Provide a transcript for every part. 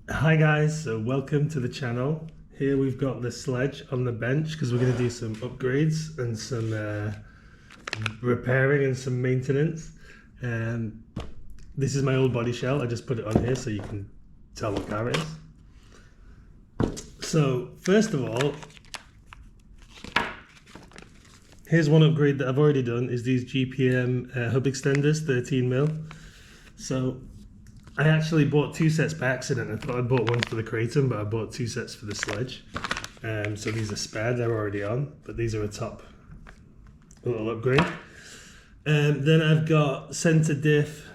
Hi guys, so welcome to the channel. Here we've got the Sledge on the bench because we're going to do some upgrades and some repairing and some maintenance. This is my old body shell. I just put it on here so you can tell what car it is. So first of all, here's one upgrade that I've already done is these GPM hub extenders, 13mm. So I actually bought two sets by accident. I thought I bought one for the Kratom, but I bought two sets for the Sledge. So these are spare, they're already on, but these are a little upgrade. Then I've got center diff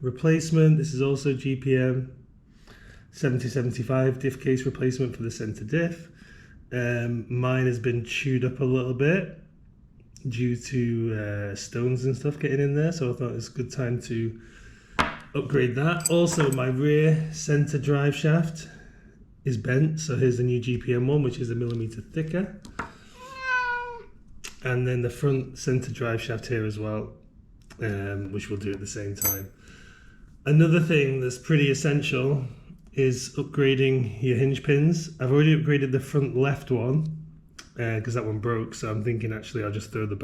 replacement. This is also GPM 7075 diff case replacement for the center diff. Mine has been chewed up a little bit due to stones and stuff getting in there, so I thought it was a good time to upgrade that. Also, my rear center drive shaft is bent, so here's the new GPM one, which is 1mm thicker. And then the front center drive shaft here as well, which we'll do at the same time. Another thing that's pretty essential is upgrading your hinge pins. I've already upgraded the front left one because that one broke, so I'm thinking actually I'll just throw the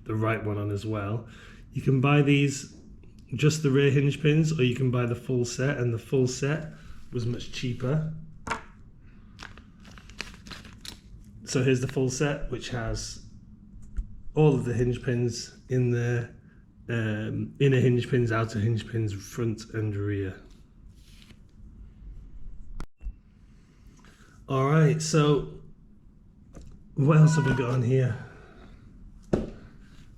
right one on as well. You can buy these just the rear hinge pins, or you can buy the full set, and the full set was much cheaper. So here's the full set, which has all of the hinge pins in there, inner hinge pins, outer hinge pins, front and rear. All right, so what else have we got on here?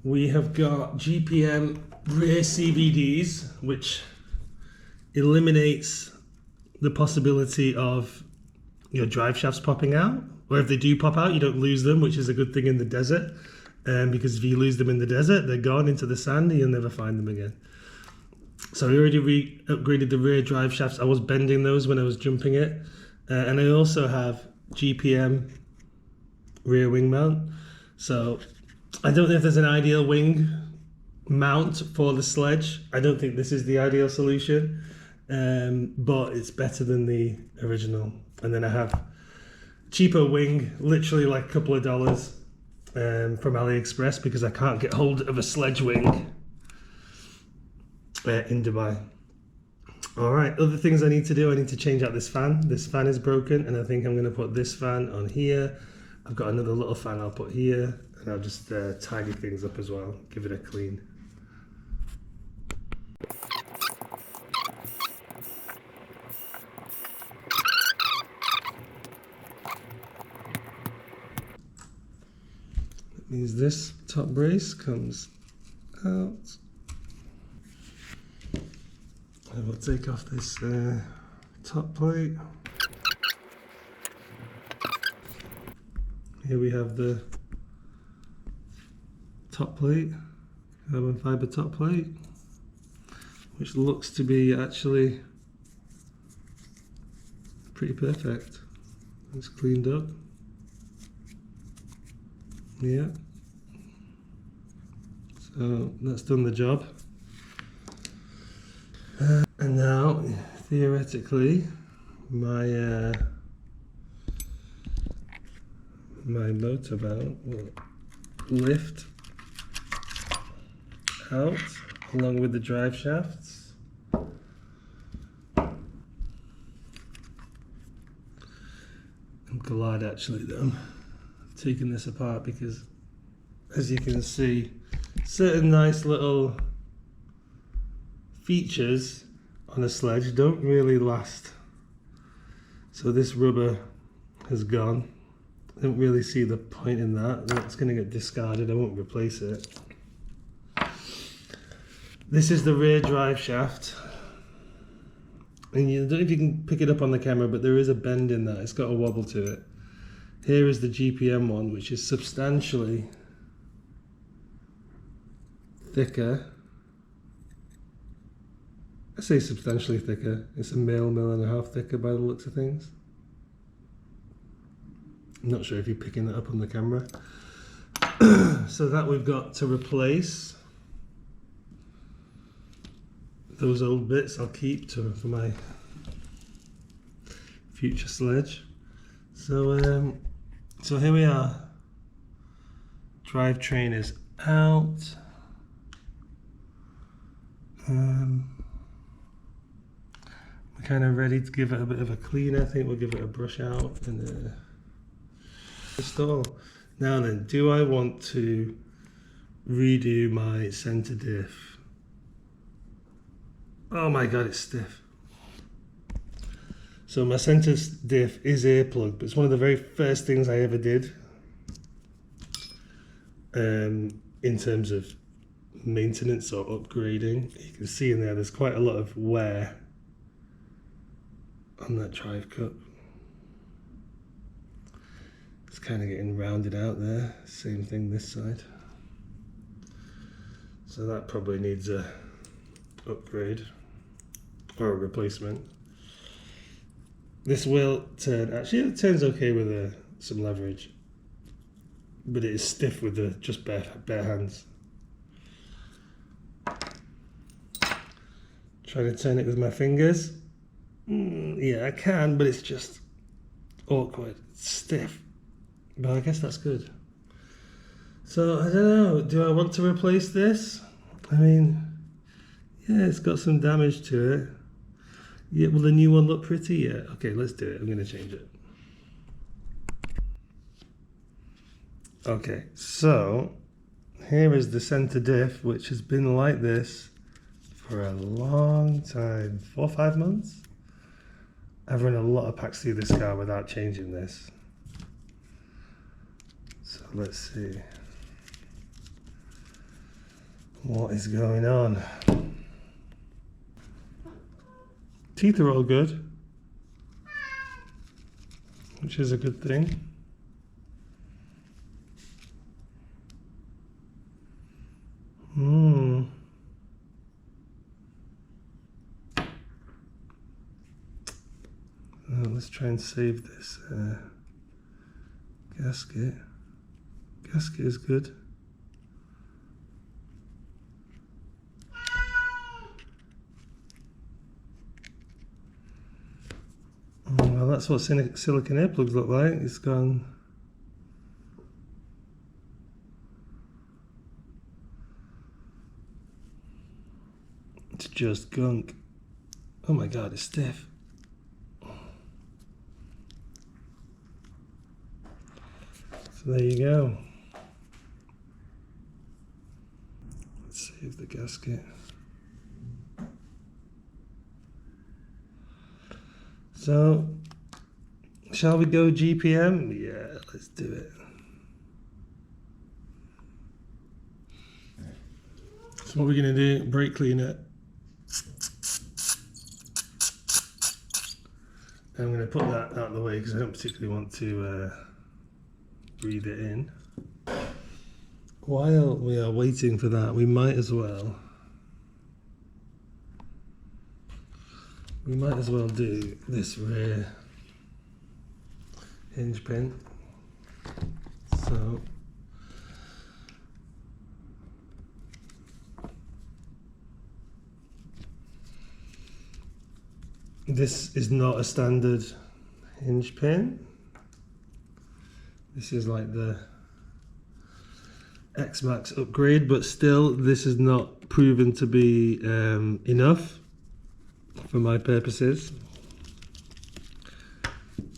We have got GPM rear CVDs, which eliminates the possibility of your drive shafts popping out, or if they do pop out, you don't lose them, which is a good thing in the desert. Because if you lose them in the desert, they're gone into the sand and you'll never find them again. So I already upgraded the rear drive shafts. I was bending those when I was jumping it. And I also have GPM rear wing mount. So I don't know if there's an ideal wing mount for the Sledge. I don't think this is the ideal solution, but it's better than the original. And then I have cheaper wing, literally like a couple of dollars from AliExpress, because I can't get hold of a Sledge wing in Dubai. All right, other things I need to do, I need to change out this fan. This fan is broken, and I think I'm going to put this fan on here. I've got another little fan I'll put here, and I'll just tidy things up as well, give it a clean. That means this top brace comes out. I will take off this top plate. Here we have the top plate, carbon fiber top plate, which looks to be actually pretty perfect. It's cleaned up. Yeah. So that's done the job. And now, theoretically, my motor mount will lift out along with the drive shafts. I'm glad actually that I'm taking this apart, because as you can see, certain nice little features on a Sledge don't really last. So this rubber has gone. I don't really see the point in that. That's going to get discarded. I won't replace it. This is the rear drive shaft, and I don't know if you can pick it up on the camera, but there is a bend in that. It's got a wobble to it. Here is the GPM one, which is substantially thicker. I say substantially thicker. It's a mil and a half thicker by the looks of things. I'm not sure if you're picking that up on the camera. So that we've got to replace. Those old bits I'll keep for my future Sledge. So so here we are. Drivetrain is out. We're kind of ready to give it a bit of a clean. I think we'll give it a brush out and install. Now then, do I want to redo my center diff? Oh my god, it's stiff. So my center diff is earplugged, but it's one of the very first things I ever did in terms of maintenance or upgrading. You can see in there, there's quite a lot of wear on that drive cup. It's kind of getting rounded out there. Same thing this side. So that probably needs a upgrade or a replacement. This will turn, actually it turns okay with some leverage, but it is stiff with the just bare hands. Trying to turn it with my fingers. Yeah, I can, but it's just awkward. It's stiff. But I guess that's good. So I don't know, do I want to replace this? I mean, yeah, it's got some damage to it. Yeah, will the new one look pretty? Yeah, okay, let's do it. I'm gonna change it. Okay, so here is the center diff, which has been like this for a long time, 4 or 5 months. I've run a lot of packs through this car without changing this. So let's see what is going on. Teeth are all good, which is a good thing. Let's try and save this gasket. Gasket is good. Well, that's what silicone earplugs look like. It's gone. It's just gunk. Oh my god, it's stiff. So there you go. Let's save the gasket. So, shall we go GPM? Yeah, let's do it. So what we're going to do, brake clean it. I'm going to put that out of the way because I don't particularly want to breathe it in. While we are waiting for that, we might as well do this rear hinge pin. So this is not a standard hinge pin. This is like the X-Max upgrade, but still this is not proven to be enough for my purposes.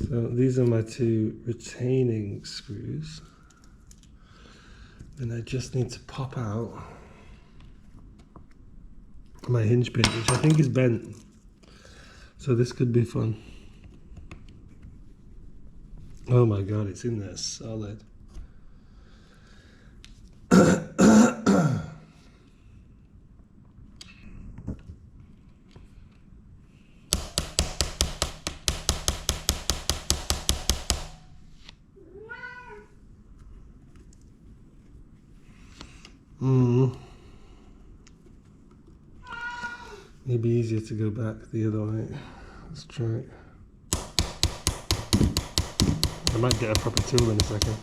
So these are my 2 retaining screws, and I just need to pop out my hinge pin, which I think is bent. So this could be fun. Oh my god, it's in there solid. Maybe easier to go back the other way. Let's try it. I might get a proper tool in a second.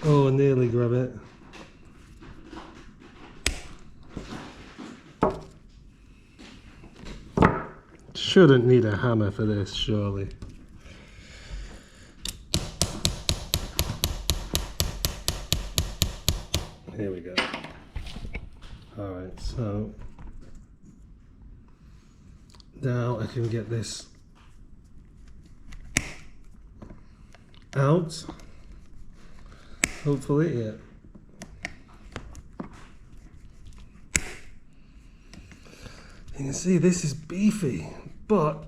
Oh, nearly grab it. Shouldn't need a hammer for this, surely. Here we go. Alright, so now I can get this out. Hopefully, yeah. You can see this is beefy, but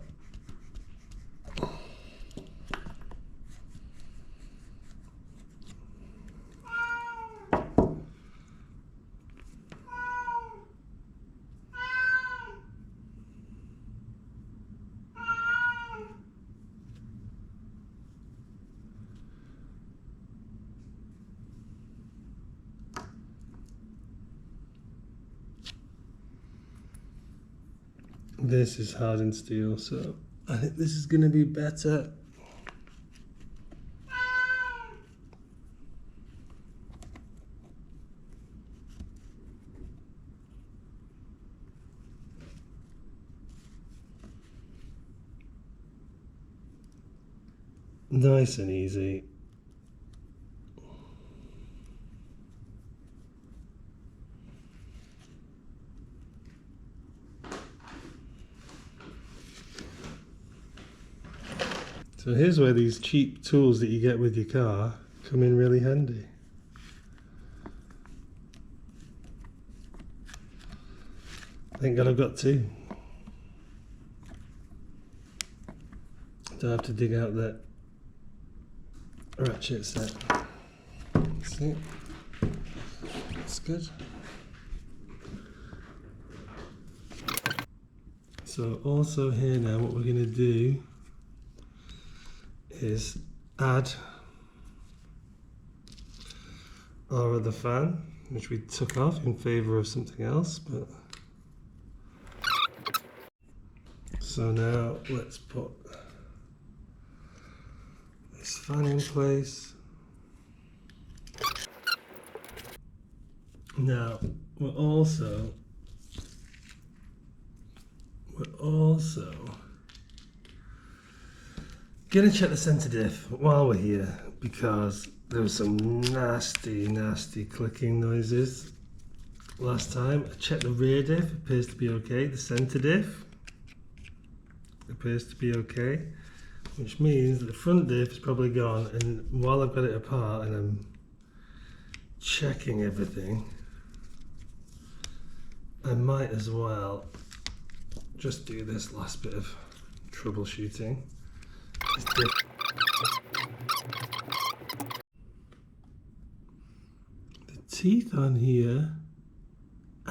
this is hardened steel, so I think this is going to be better. Nice and easy. So here's where these cheap tools that you get with your car come in really handy. Thank God I've got two. Don't have to dig out that ratchet set. See? That's good. So also here now what we're going to do is add our other fan, which we took off in favor of something else, but so now let's put this fan in place. Now we're also gonna check the center diff while we're here, because there was some nasty clicking noises last time. I checked the rear diff, appears to be okay. The center diff appears to be okay, which means that the front diff is probably gone. And while I've got it apart and I'm checking everything, I might as well just do this last bit of troubleshooting. The teeth on here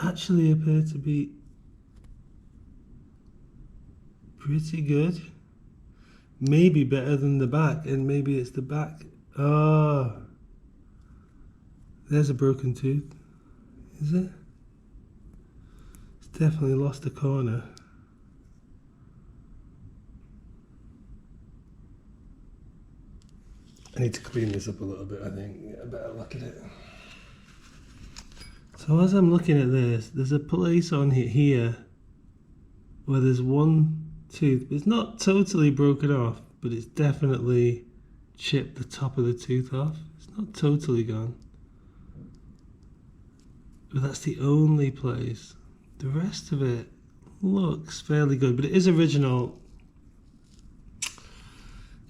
actually appear to be pretty good. Maybe better than the back, and maybe it's the back. Oh, there's a broken tooth. Is it? It's definitely lost a corner. I need to clean this up a little bit, I think. Get a better look at it. So as I'm looking at this, there's a place on here where there's one tooth. It's not totally broken off, but it's definitely chipped the top of the tooth off. It's not totally gone. But that's the only place. The rest of it looks fairly good, but it is original.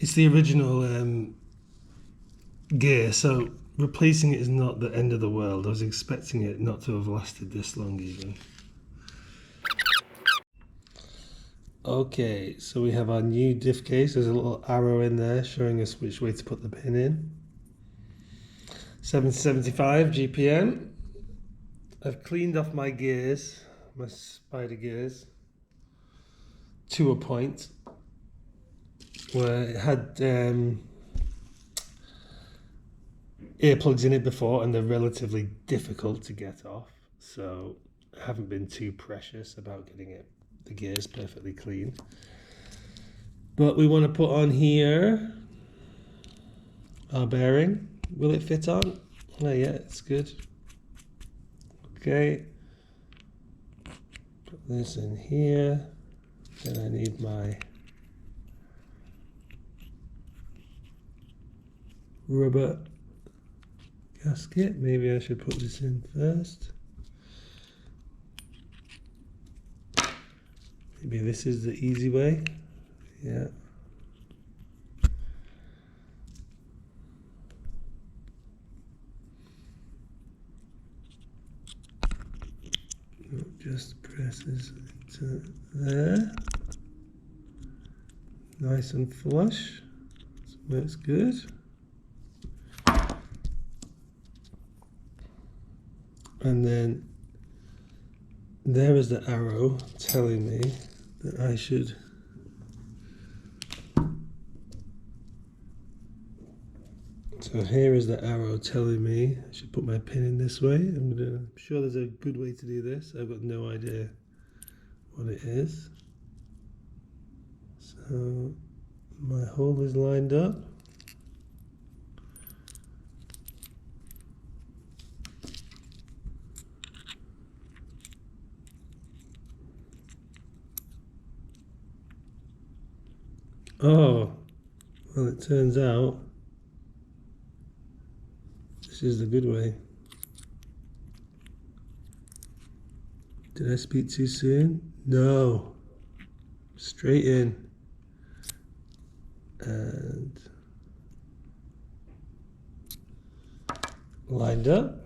It's the original gear, so replacing it is not the end of the world. I was expecting it not to have lasted this long even. Okay, so we have our new diff case. There's a little arrow in there showing us which way to put the pin in. 775 GPM. I've cleaned off my gears, my spider gears, to a point where it had earplugs in it before, and they're relatively difficult to get off, so I haven't been too precious about getting the gears perfectly clean. But we want to put on here our bearing, Will it fit on? Oh yeah, it's good. Okay. Put this in here. Then I need my rubber gasket. Maybe I should put this in first. Maybe this is the easy way. Yeah. Just presses into there. Nice and flush. So that's good. And then there is the arrow telling me that I should so here is the arrow telling me I should put my pin in this way. I'm sure there's a good way to do this. I've got no idea what it is. So my hole is lined up. Oh, well, it turns out this is the good way. Did I speak too soon? No. Straight in. And lined up.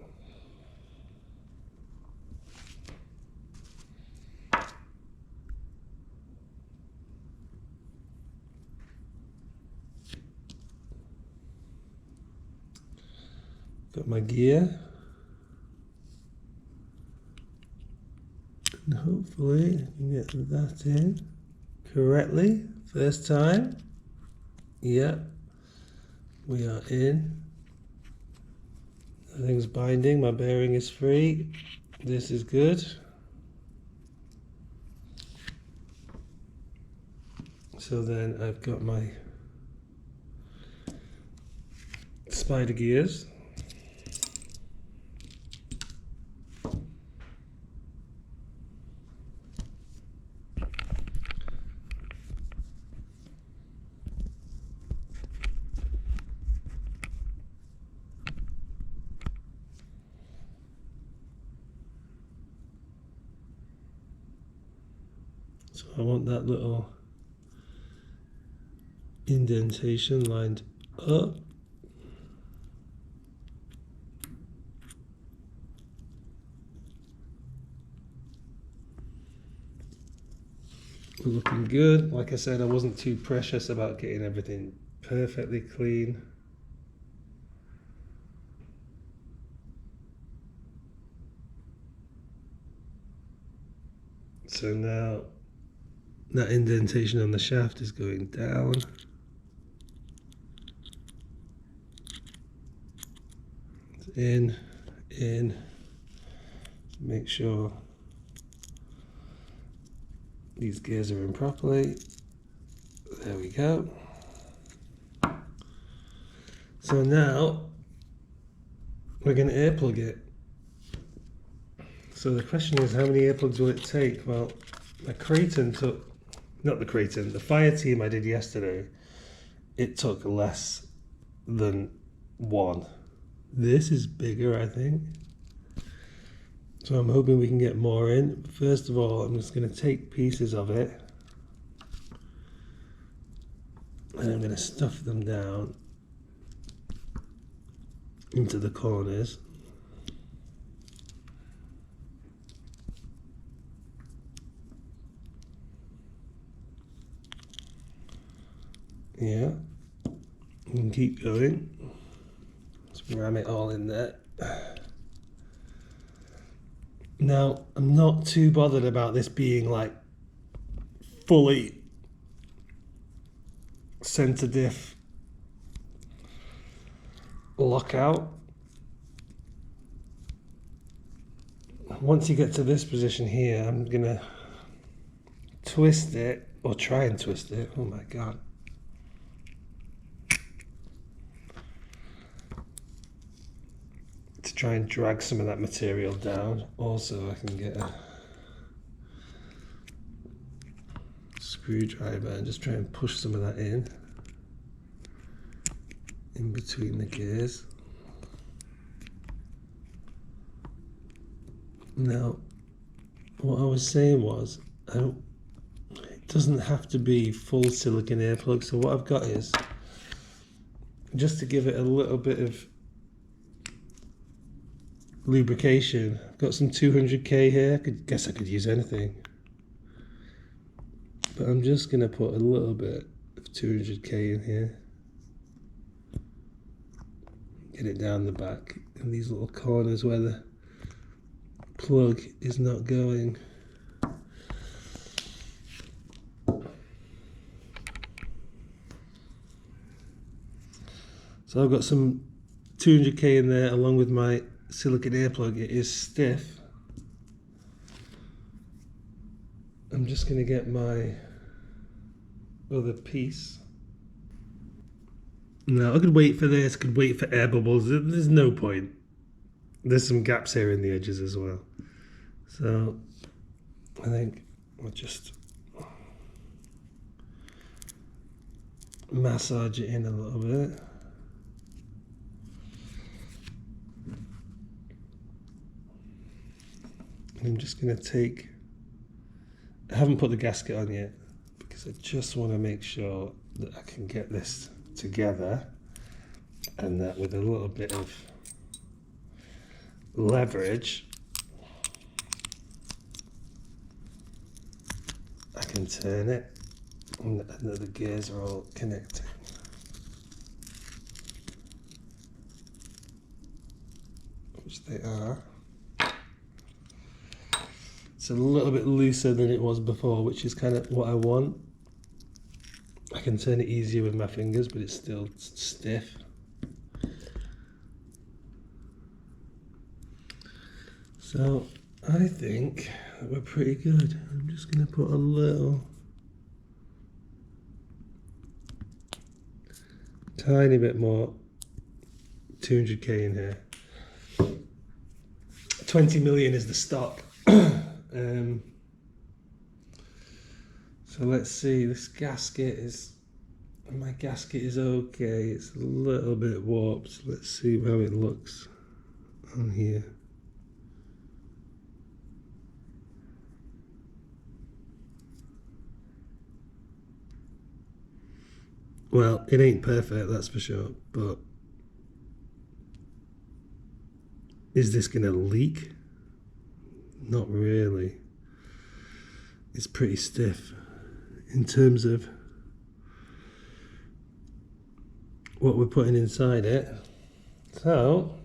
Got my gear. And hopefully I can get that in correctly. First time. Yep. We are in. Nothing's binding. My bearing is free. This is good. So then I've got my spider gears. So I want that little indentation lined up. We're looking good. Like I said, I wasn't too precious about getting everything perfectly clean. So now that indentation on the shaft is going down. In, make sure these gears are in properly. There we go. So now we're going to earplug it. So the question is, how many earplugs will it take? Well, the Creighton took, not the Creighton, the fire team I did yesterday, it took less than one. This is bigger, I think. So I'm hoping we can get more in. First of all, I'm just going to take pieces of it and I'm going to stuff them down into the corners. Yeah, you can keep going. Just ram it all in there. Now, I'm not too bothered about this being like fully center diff lockout. Once you get to this position here, I'm gonna twist it, or try and twist it. Oh my God. try and drag some of that material down. Also, I can get a screwdriver and just try and push some of that in between the gears. Now, what I was saying was, it doesn't have to be full silicon earplug. So what I've got is, just to give it a little bit of lubrication, I've got some 200k here. Guess I could use anything, but I'm just gonna put a little bit of 200k in here. Get it down the back in these little corners where the plug is not going. So I've got some 200k in there along with my silicon earplug. It is stiff. I'm just going to get my other piece. Now I could wait for this, could wait for air bubbles. There's no point. There's some gaps here in the edges as well. So I think I'll just massage it in a little bit. And I'm just going to take, I haven't put the gasket on yet because I just want to make sure that I can get this together, and that with a little bit of leverage I can turn it and that the gears are all connecting. Which they are. It's a little bit looser than it was before, which is kind of what I want. I can turn it easier with my fingers, but it's still stiff. So I think that we're pretty good. I'm just going to put a little tiny bit more 200k in here. 20 million is the stock. So let's see, this gasket is, my gasket is okay, it's a little bit warped. Let's see how it looks on here. Well, it ain't perfect, that's for sure, but is this gonna leak? Not really. It's pretty stiff in terms of what we're putting inside it. So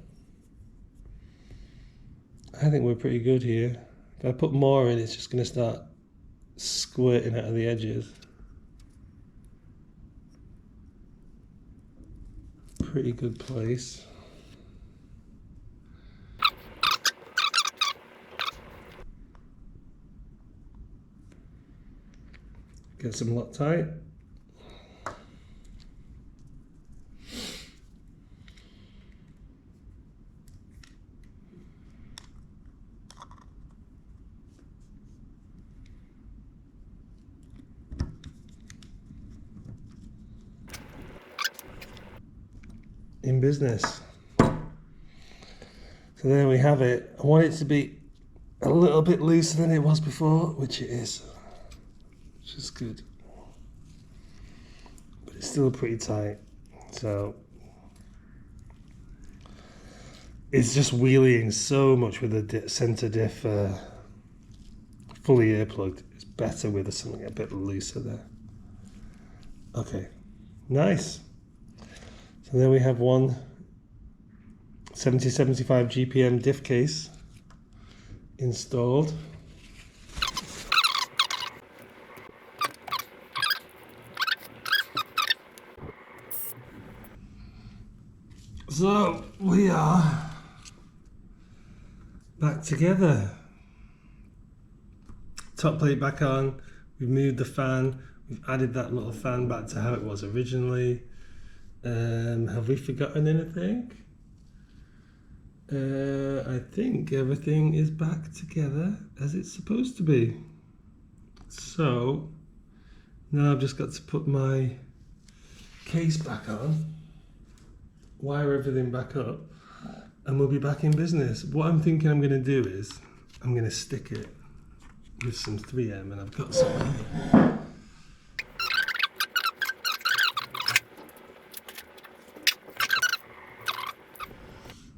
I think we're pretty good here. If I put more in, it's just going to start squirting out of the edges. Pretty good place. Get some Loctite. In business. So there we have it. I want it to be a little bit looser than it was before, which it is. Which is good, but it's still pretty tight, so it's just wheeling so much with the center diff fully earplugged. It's better with something a bit looser there. Okay, nice. So there we have one 7075 GPM diff case installed. So we are back together. Top plate back on. We've moved the fan. We've added that little fan back to how it was originally. Have we forgotten anything? I think everything is back together as it's supposed to be. So now I've just got to put my case back on, wire everything back up, and we'll be back in business. What I'm thinking I'm going to do is I'm going to stick it with some 3M, and I've got some.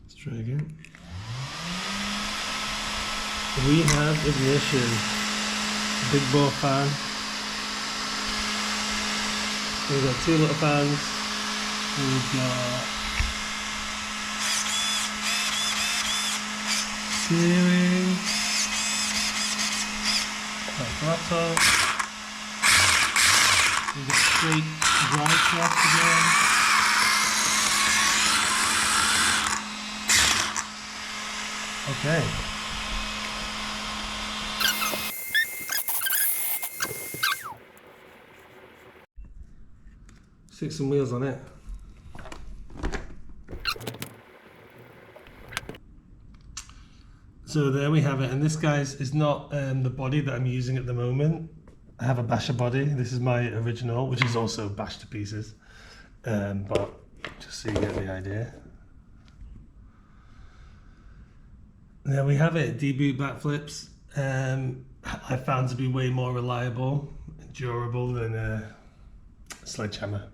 Let's try again. We have ignition. Big bore fan. We've got 2 little fans. We've got steering, throttle. We've got straight drive shaft again. Okay. Stick some wheels on it. So there we have it, and this, guys, is not the body that I'm using at the moment. I have a basher body. This is my original, which is also bashed to pieces, but just so you get the idea. There we have it, D-boot backflips. I found to be way more reliable and durable than a sledgehammer.